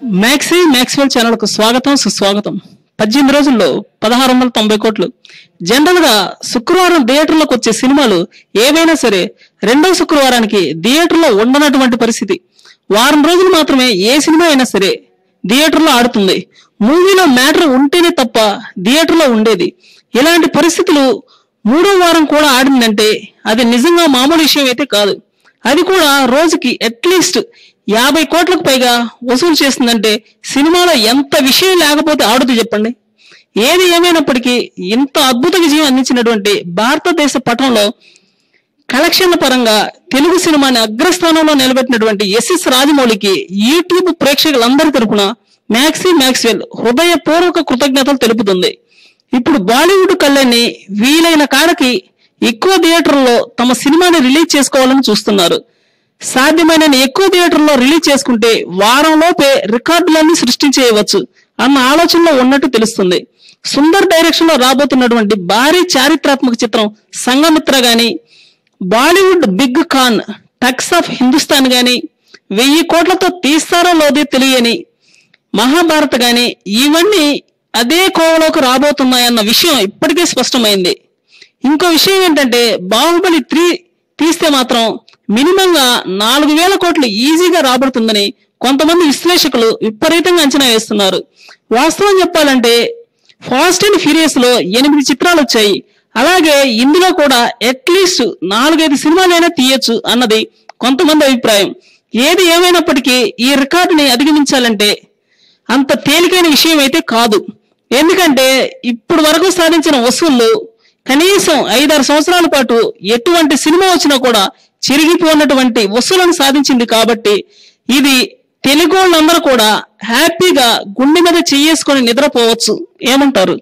Maxwell channel కు స్వాగతం సుస్వాగతం. 18 రోజుల్లో 1690 కోట్లు. జనరల్ గా శుక్రవారం థియేటర్లకు వచ్చే సినిమాలు ఏవైనా సరే రెండో శుక్రవారానికి థియేటర్లో ఉండనటువంటి పరిస్థితి. వారం రోజులు మాత్రమే ఏ సినిమా అయినా సరే థియేటర్లో ఆడుతుంది. మూవీలో మ్యాటర్ ఉంటేనే తప్ప థియేటర్లో ఉండేది. ఇలాంటి పరిస్థితులు మూడో వారం కూడా ఆడిందంటే అది నిజంగా మామూలు విషయం అయితే కాదు. అది కూడా రోజుకి అట్లీస్ట్ 50 కోట్లకు పైగా వసూలు చేస్తుందంటే సినిమాలో ఎంత విషయం లేకపోతే ఆడుతూ చెప్పండి. ఏది ఏమైనప్పటికీ ఇంత అద్భుత విజయం అందించినటువంటి భారతదేశ పటంలో కలెక్షన్ల పరంగా తెలుగు సినిమాని అగ్రస్థానంలో నిలబెట్టినటువంటి ఎస్ఎస్ రాజమౌళికి యూట్యూబ్ ప్రేక్షకులందరి తరపున మ్యాక్స్వెల్ హృదయపూర్వక కృతజ్ఞతలు తెలుపుతుంది. ఇప్పుడు బాలీవుడ్ కళ్ళని వీలైన కాడకి ఎక్కువ థియేటర్లో తమ సినిమాని రిలీజ్ చేసుకోవాలని చూస్తున్నారు. సాధ్యమైన ఎక్కువ థియేటర్లో రిలీజ్ చేసుకుంటే వారంలోపే రికార్డులన్నీ సృష్టించేయవచ్చు అన్న ఆలోచనలో ఉన్నట్టు తెలుస్తుంది. సుందర్ డైరెక్షన్ లో రాబోతున్నటువంటి భారీ చారిత్రాత్మక చిత్రం సంఘమిత్ర గాని, Bollywood big Khan thugs of Hindostan గాని, 1000 కోట్లతో తీస్తారో లోదే తెలియని మహాభారత్ గాని ఇవన్నీ అదే కోవలోకి రాబోతున్నాయన్న విషయం ఇప్పటికే స్పష్టమైంది. ఇంకో విషయం ఏంటంటే బాహుబలి 3 తీస్తే మాత్రం మినిమంగా 4000 కోట్లు ఈజీగా రాబడుతుందని కొంతమంది విశ్లేషకులు విపరీతంగా అంచనా వేస్తున్నారు. వాస్తవం చెప్పాలంటే ఫాస్ట్ అండ్ ఫ్యూరియస్ లో 8 చిత్రాలు వచ్చాయి. అలాగే ఇందులో కూడా అట్లీస్ట్ 4-5 సినిమాలైనా తీయొచ్చు అన్నది కొంతమంది అభిప్రాయం. ఏది ఏమైనప్పటికీ ఈ రికార్డుని అధిగమించాలంటే అంత తేలికైన విషయం అయితే కాదు. ఎందుకంటే ఇప్పుడు వరకు సాధించిన వసూళ్లు కనీసం 5-6 సంవత్సరాల పాటు ఎటువంటి సినిమా వచ్చినా కూడా చిరిగిపోయినటువంటి వసూలను సాధించింది. కాబట్టి ఇది తెలుగు వాళ్ళందరూ కూడా హ్యాపీగా గుండె మీద చెయ్యేసుకొని నిద్రపోవచ్చు. ఏమంటారు?